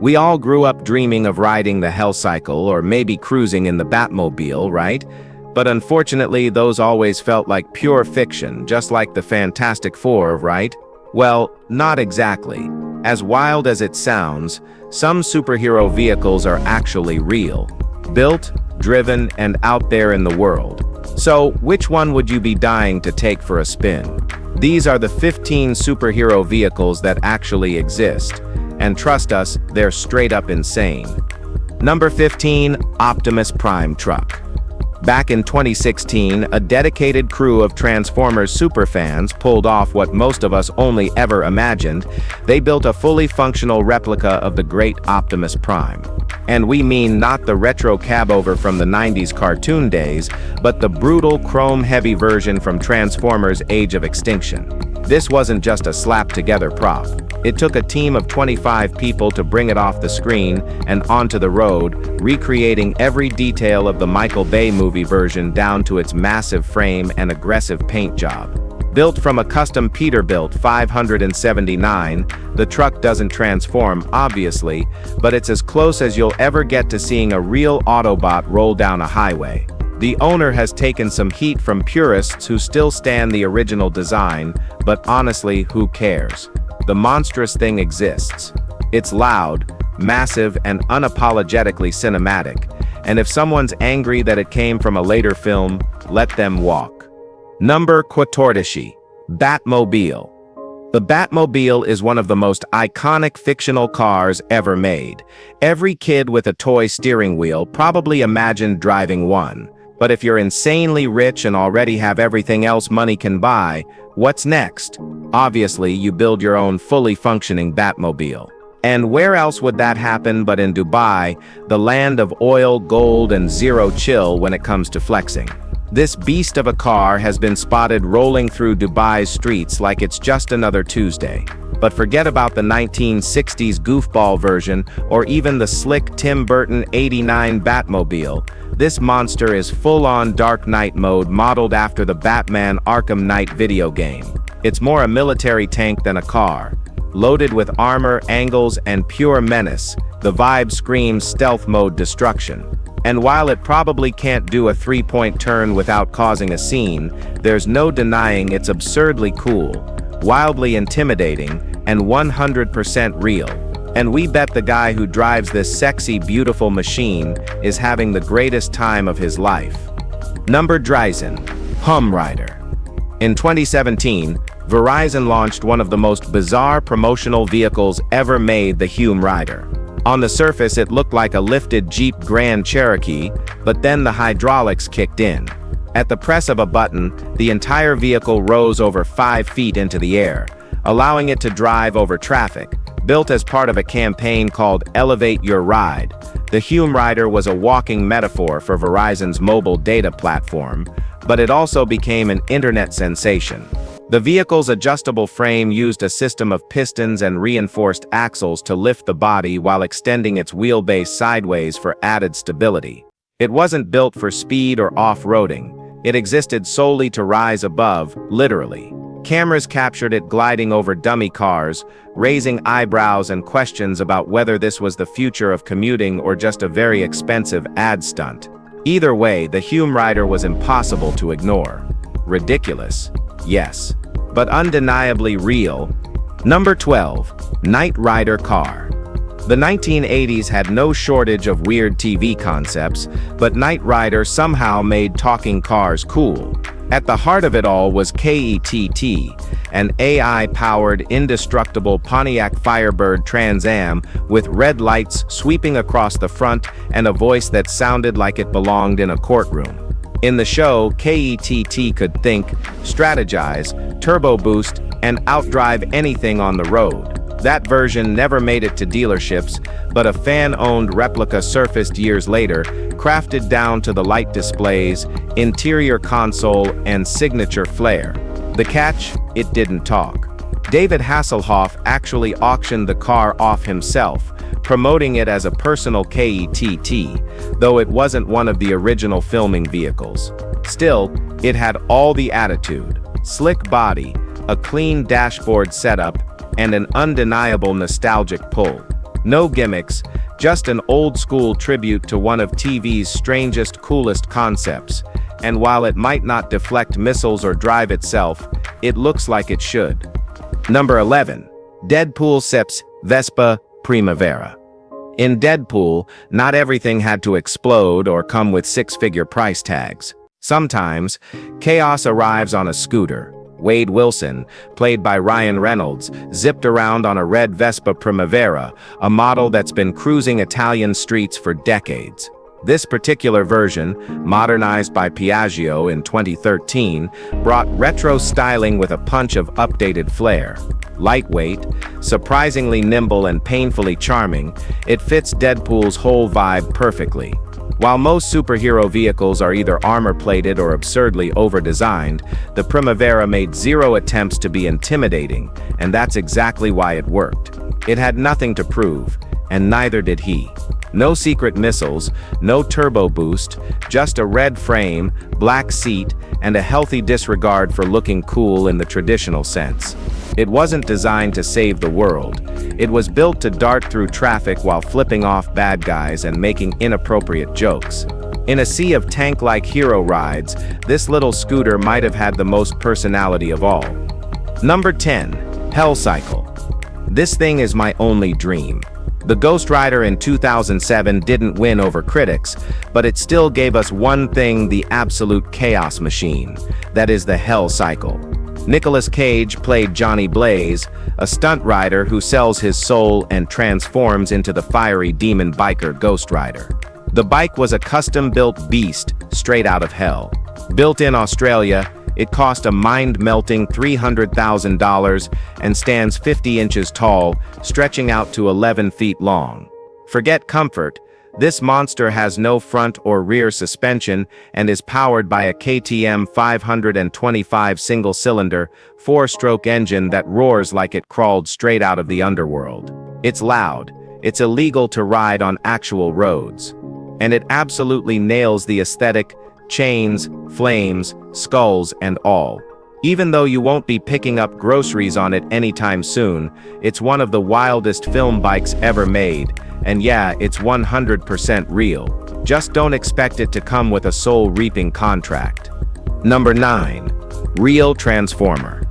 We all grew up dreaming of riding the Hell Cycle or maybe cruising in the Batmobile, right? But unfortunately, those always felt like pure fiction, just like the Fantastic Four, right? Well, not exactly. As wild as it sounds, some superhero vehicles are actually real. Built, driven, and out there in the world. So, which one would you be dying to take for a spin? These are the 15 superhero vehicles that actually exist. And trust us, they're straight up insane. Number 15, Optimus Prime Truck. Back in 2016, a dedicated crew of Transformers superfans pulled off what most of us only ever imagined. They built a fully functional replica of the great Optimus Prime. And we mean not the retro cabover from the 90s cartoon days, but the brutal chrome-heavy version from Transformers Age of Extinction. This wasn't just a slap-together prop. It took a team of 25 people to bring it off the screen and onto the road, recreating every detail of the Michael Bay movie version down to its massive frame and aggressive paint job. Built from a custom Peterbilt 579, the truck doesn't transform, obviously, but it's as close as you'll ever get to seeing a real Autobot roll down a highway. The owner has taken some heat from purists who still stand the original design, but honestly, who cares? The monstrous thing exists. It's loud, massive, and unapologetically cinematic, and if someone's angry that it came from a later film, let them walk. Number 14, Batmobile. The Batmobile is one of the most iconic fictional cars ever made. Every kid with a toy steering wheel probably imagined driving one. But if you're insanely rich and already have everything else money can buy, what's next? Obviously, you build your own fully functioning Batmobile. And where else would that happen but in Dubai, the land of oil, gold, and zero chill when it comes to flexing? This beast of a car has been spotted rolling through Dubai's streets like it's just another Tuesday. But forget about the 1960s goofball version or even the slick Tim Burton '89 Batmobile. This monster is full-on Dark Knight mode modeled after the Batman Arkham Knight video game. It's more a military tank than a car. Loaded with armor, angles, and pure menace, the vibe screams stealth mode destruction. And while it probably can't do a three-point turn without causing a scene, there's no denying it's absurdly cool, wildly intimidating, and 100% real. And we bet the guy who drives this sexy, beautiful machine is having the greatest time of his life. Number 13, Hum Rider. In 2017, Verizon launched one of the most bizarre promotional vehicles ever made, the Hum Rider. On the surface, it looked like a lifted Jeep Grand Cherokee, but then the hydraulics kicked in. At the press of a button, the entire vehicle rose over 5 feet into the air, allowing it to drive over traffic. Built as part of a campaign called Elevate Your Ride, the Hum Rider was a walking metaphor for Verizon's mobile data platform, but it also became an internet sensation. The vehicle's adjustable frame used a system of pistons and reinforced axles to lift the body while extending its wheelbase sideways for added stability. It wasn't built for speed or off-roading. It existed solely to rise above, literally. Cameras captured it gliding over dummy cars, raising eyebrows and questions about whether this was the future of commuting or just a very expensive ad stunt. Either way, the Hum Rider was impossible to ignore. Ridiculous, yes, but undeniably real. Number 12, Knight Rider Car. The 1980s had no shortage of weird TV concepts, but Knight Rider somehow made talking cars cool. At the heart of it all was KETT, an AI-powered, indestructible Pontiac Firebird Trans Am with red lights sweeping across the front and a voice that sounded like it belonged in a courtroom. In the show, KETT could think, strategize, turbo boost, and outdrive anything on the road. That version never made it to dealerships, but a fan-owned replica surfaced years later, crafted down to the light displays, interior console, and signature flair. The catch? It didn't talk. David Hasselhoff actually auctioned the car off himself, promoting it as a personal KETT, though it wasn't one of the original filming vehicles. Still, it had all the attitude, slick body, a clean dashboard setup, and an undeniable nostalgic pull. No gimmicks, just an old-school tribute to one of TV's strangest, coolest concepts. And while it might not deflect missiles or drive itself, it looks like it should. Number 11. Deadpool Seps Vespa Primavera. In Deadpool, not everything had to explode or come with six-figure price tags. Sometimes, chaos arrives on a scooter. Wade Wilson, played by Ryan Reynolds, zipped around on a red Vespa Primavera, a model that's been cruising Italian streets for decades. This particular version, modernized by Piaggio in 2013, brought retro styling with a punch of updated flair. Lightweight, surprisingly nimble and painfully charming, it fits Deadpool's whole vibe perfectly. While most superhero vehicles are either armor-plated or absurdly over-designed, the Primavera made zero attempts to be intimidating, and that's exactly why it worked. It had nothing to prove, and neither did he. No secret missiles, no turbo boost, just a red frame, black seat, and a healthy disregard for looking cool in the traditional sense. It wasn't designed to save the world. It was built to dart through traffic while flipping off bad guys and making inappropriate jokes. In a sea of tank-like hero rides, this little scooter might have had the most personality of all. Number 10. Hell Cycle. This thing is my only dream. The Ghost Rider in 2007 didn't win over critics, but it still gave us one thing: the absolute chaos machine. That is the Hell Cycle. Nicolas Cage played Johnny Blaze, a stunt rider who sells his soul and transforms into the fiery demon biker Ghost Rider. The bike was a custom-built beast straight out of hell. Built in Australia, it cost a mind-melting $300,000 and stands 50 inches tall, stretching out to 11 feet long. Forget comfort, this monster has no front or rear suspension and is powered by a KTM 525 single-cylinder, four-stroke engine that roars like it crawled straight out of the underworld. It's loud, it's illegal to ride on actual roads. And it absolutely nails the aesthetic: chains, flames, skulls, and all. Even though you won't be picking up groceries on it anytime soon, it's one of the wildest film bikes ever made, and yeah, it's 100% real. Just don't expect it to come with a soul-reaping contract. Number 9. Real Transformer.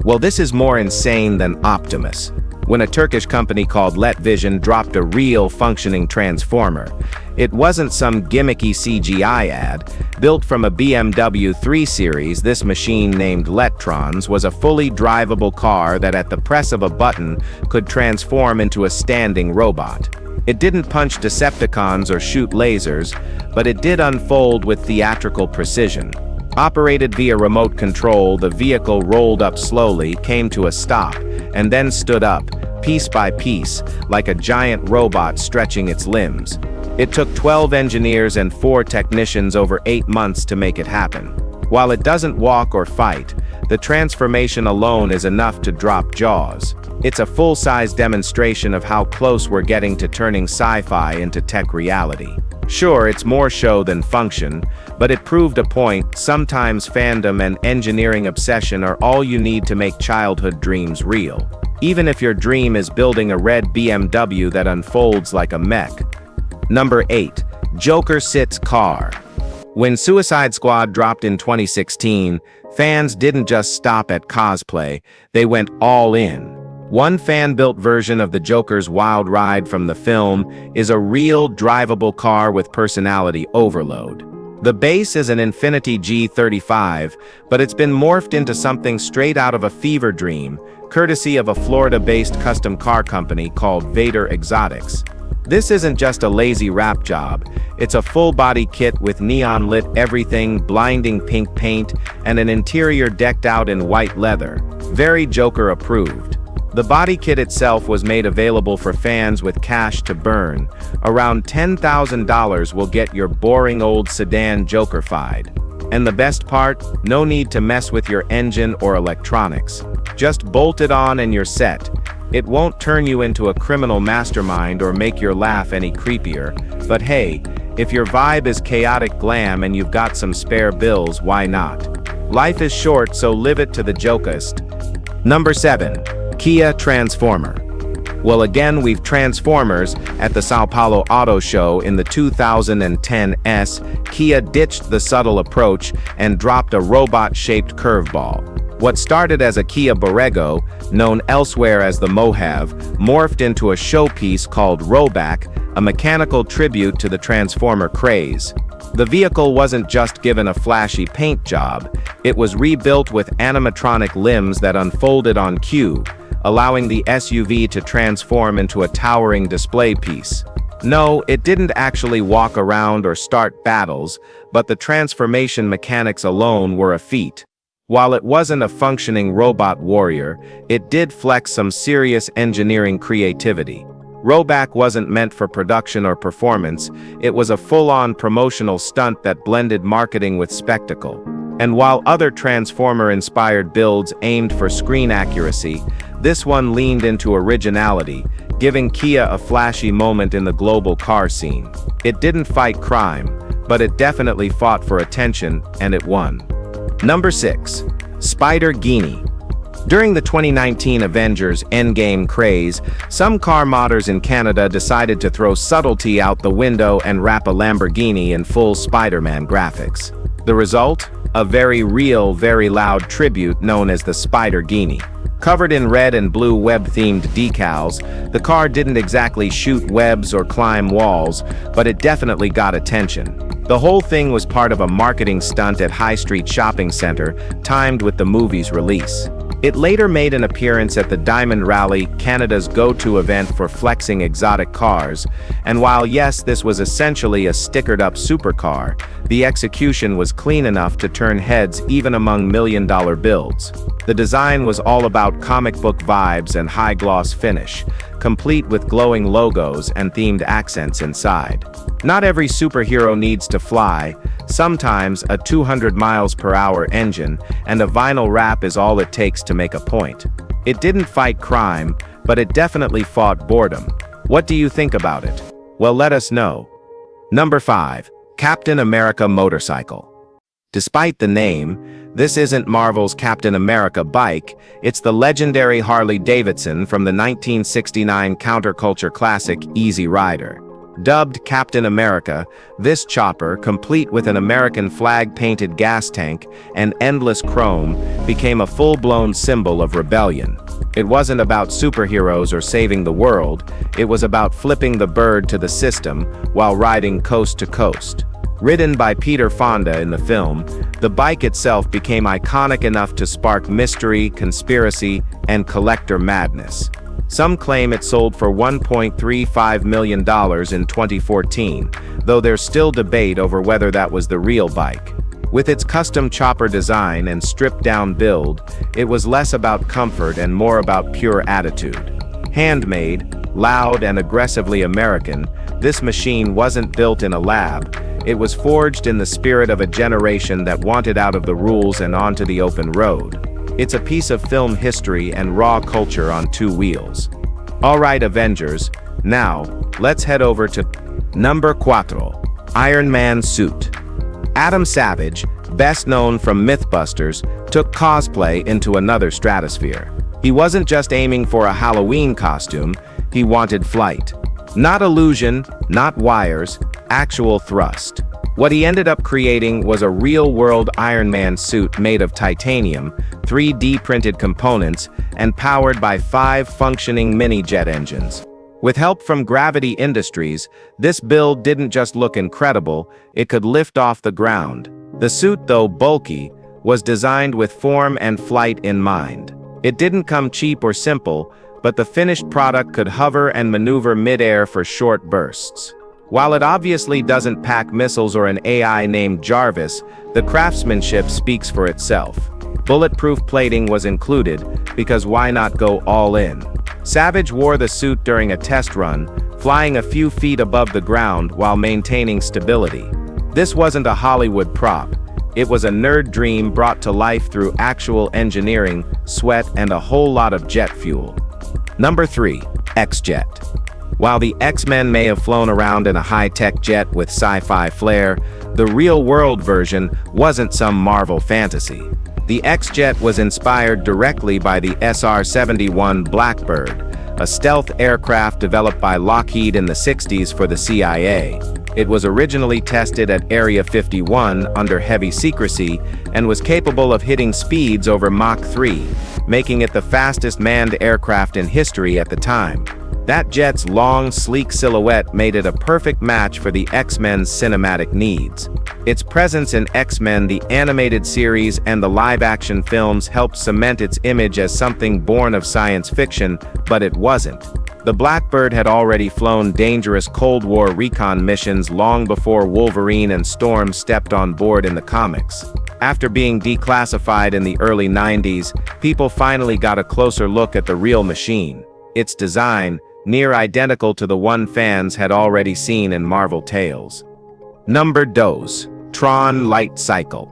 Well, this is more insane than Optimus. When a Turkish company called Let Vision dropped a real functioning Transformer, it wasn't some gimmicky CGI ad. Built from a BMW 3 Series, this machine named Tron was a fully drivable car that at the press of a button could transform into a standing robot. It didn't punch Decepticons or shoot lasers, but it did unfold with theatrical precision. Operated via remote control, the vehicle rolled up slowly, came to a stop, and then stood up, piece by piece, like a giant robot stretching its limbs. It took 12 engineers and 4 technicians over 8 months to make it happen. While it doesn't walk or fight, the transformation alone is enough to drop jaws. It's a full-size demonstration of how close we're getting to turning sci-fi into tech reality. Sure, it's more show than function, but it proved a point. Sometimes fandom and engineering obsession are all you need to make childhood dreams real. Even if your dream is building a red BMW that unfolds like a mech. Number 8. Joker Sits Car. When Suicide Squad dropped in 2016, fans didn't just stop at cosplay, they went all in. One fan-built version of the Joker's wild ride from the film is a real drivable car with personality overload. The base is an Infiniti G35, but it's been morphed into something straight out of a fever dream, courtesy of a Florida-based custom car company called Vader Exotics. This isn't just a lazy wrap job, it's a full-body kit with neon-lit everything, blinding pink paint, and an interior decked out in white leather. Very Joker-approved. The body kit itself was made available for fans with cash to burn. Around $10,000 will get your boring old sedan Joker-fied. And the best part? No need to mess with your engine or electronics. Just bolt it on and you're set. It won't turn you into a criminal mastermind or make your laugh any creepier. But hey, if your vibe is chaotic glam and you've got some spare bills, why not? Life is short, so live it to the jokest. Number 7. Kia Transformer. Well, again, we've Transformers. At the Sao Paulo Auto Show in the 2010 Kia ditched the subtle approach and dropped a robot-shaped curveball. What started as a Kia Borrego, known elsewhere as the Mojave, morphed into a showpiece called Roback, a mechanical tribute to the Transformer craze. The vehicle wasn't just given a flashy paint job, it was rebuilt with animatronic limbs that unfolded on cue, allowing the SUV to transform into a towering display piece. No, it didn't actually walk around or start battles, but the transformation mechanics alone were a feat. While it wasn't a functioning robot warrior, it did flex some serious engineering creativity. Roback wasn't meant for production or performance, it was a full-on promotional stunt that blended marketing with spectacle. And while other Transformer-inspired builds aimed for screen accuracy, this one leaned into originality, giving Kia a flashy moment in the global car scene. It didn't fight crime, but it definitely fought for attention, and it won. Number 6. SpiderGini. During the 2019 Avengers Endgame craze, some car modders in Canada decided to throw subtlety out the window and wrap a Lamborghini in full Spider-Man graphics. The result? A very real, very loud tribute known as the SpiderGini. Covered in red and blue web-themed decals, the car didn't exactly shoot webs or climb walls, but it definitely got attention. The whole thing was part of a marketing stunt at High Street Shopping Center, timed with the movie's release. It later made an appearance at the Diamond Rally, Canada's go-to event for flexing exotic cars, and while yes, this was essentially a stickered-up supercar, the execution was clean enough to turn heads even among million-dollar builds. The design was all about comic book vibes and high-gloss finish, complete with glowing logos and themed accents inside. Not every superhero needs to fly. Sometimes a 200 miles per hour engine and a vinyl wrap is all it takes to make a point. It didn't fight crime, but it definitely fought boredom. What do you think about it? Well, let us know. Number 5. Captain America Motorcycle. Despite the name, this isn't Marvel's Captain America bike, it's the legendary Harley-Davidson from the 1969 counterculture classic Easy Rider. Dubbed Captain America, this chopper, complete with an American flag-painted gas tank and endless chrome, became a full-blown symbol of rebellion. It wasn't about superheroes or saving the world, it was about flipping the bird to the system while riding coast to coast. Ridden by Peter Fonda in the film, the bike itself became iconic enough to spark mystery, conspiracy, and collector madness. Some claim it sold for $1.35 million in 2014, though there's still debate over whether that was the real bike. With its custom chopper design and stripped-down build, it was less about comfort and more about pure attitude. Handmade, loud, and aggressively American, this machine wasn't built in a lab. It was forged in the spirit of a generation that wanted out of the rules and onto the open road. It's a piece of film history and raw culture on two wheels. Alright, Avengers, now, let's head over to number 4, Iron Man suit. Adam Savage, best known from Mythbusters, took cosplay into another stratosphere. He wasn't just aiming for a Halloween costume, he wanted flight. Not illusion, not wires, actual thrust. What he ended up creating was a real-world Iron Man suit made of titanium, 3D printed components, and powered by 5 functioning mini-jet engines. With help from Gravity Industries, this build didn't just look incredible, it could lift off the ground. The suit, though bulky, was designed with form and flight in mind. It didn't come cheap or simple, but the finished product could hover and maneuver mid-air for short bursts. While it obviously doesn't pack missiles or an AI named Jarvis, the craftsmanship speaks for itself. Bulletproof plating was included, because why not go all in? Savage wore the suit during a test run, flying a few feet above the ground while maintaining stability. This wasn't a Hollywood prop. It was a nerd dream brought to life through actual engineering, sweat, and a whole lot of jet fuel. Number 3. Xjet. While the X-Men may have flown around in a high-tech jet with sci-fi flair, the real-world version wasn't some Marvel fantasy. The Xjet was inspired directly by the SR-71 Blackbird, a stealth aircraft developed by Lockheed in the 60s for the CIA. It was originally tested at Area 51 under heavy secrecy and was capable of hitting speeds over Mach 3, making it the fastest manned aircraft in history at the time. That jet's long, sleek silhouette made it a perfect match for the X-Men's cinematic needs. Its presence in X-Men, the animated series, and the live-action films helped cement its image as something born of science fiction, but it wasn't. The Blackbird had already flown dangerous Cold War recon missions long before Wolverine and Storm stepped on board in the comics. After being declassified in the early 90s, people finally got a closer look at the real machine. Its design, near identical to the one fans had already seen in Marvel Tales. Number 2. Tron Light Cycle.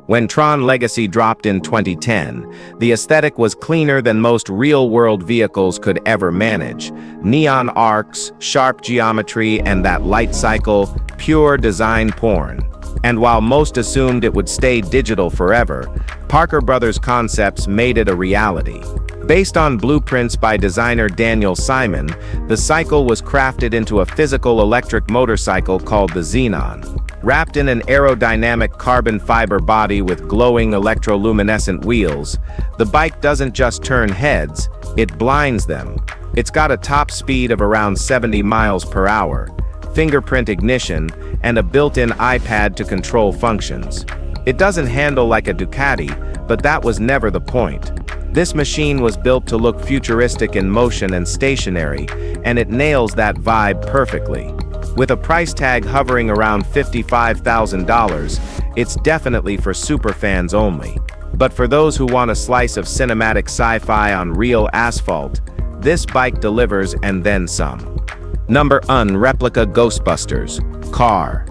When Tron Legacy dropped in 2010, the aesthetic was cleaner than most real-world vehicles could ever manage. Neon arcs, sharp geometry, and that light cycle, pure design porn. And while most assumed it would stay digital forever, Parker Brothers Concepts made it a reality. Based on blueprints by designer Daniel Simon, the cycle was crafted into a physical electric motorcycle called the Xenon. Wrapped in an aerodynamic carbon fiber body with glowing electroluminescent wheels, the bike doesn't just turn heads, it blinds them. It's got a top speed of around 70 miles per hour, fingerprint ignition, and a built-in iPad to control functions. It doesn't handle like a Ducati, but that was never the point. This machine was built to look futuristic in motion and stationary, and it nails that vibe perfectly. With a price tag hovering around $55,000, it's definitely for superfans only. But for those who want a slice of cinematic sci-fi on real asphalt, this bike delivers and then some. Number 1. Replica Ghostbusters Car.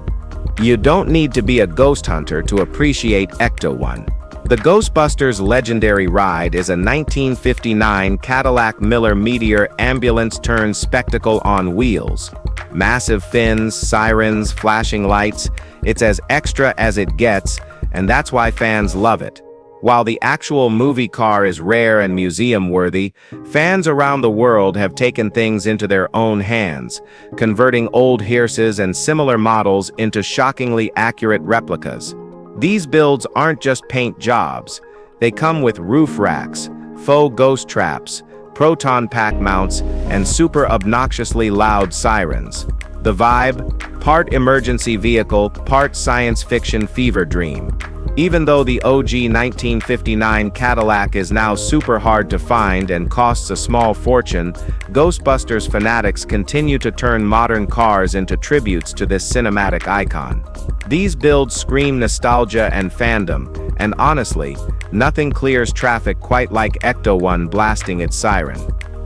You don't need to be a ghost hunter to appreciate Ecto-1. The Ghostbusters legendary ride is a 1959 Cadillac Miller Meteor ambulance-turned-spectacle on wheels. Massive fins, sirens, flashing lights, it's as extra as it gets, and that's why fans love it. While the actual movie car is rare and museum-worthy, fans around the world have taken things into their own hands, converting old hearses and similar models into shockingly accurate replicas. These builds aren't just paint jobs. They come with roof racks, faux ghost traps, proton pack mounts, and super obnoxiously loud sirens. The vibe? Part emergency vehicle, part science fiction fever dream. Even though the OG 1959 Cadillac is now super hard to find and costs a small fortune, Ghostbusters fanatics continue to turn modern cars into tributes to this cinematic icon. These builds scream nostalgia and fandom, and honestly, nothing clears traffic quite like Ecto-1 blasting its siren.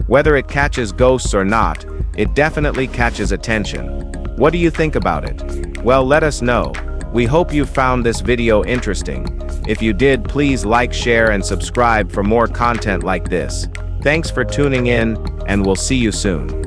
Whether it catches ghosts or not, it definitely catches attention. What do you think about it? Well, let us know. We hope you found this video interesting. If you did, please like, share, and subscribe for more content like this. Thanks for tuning in, and we'll see you soon.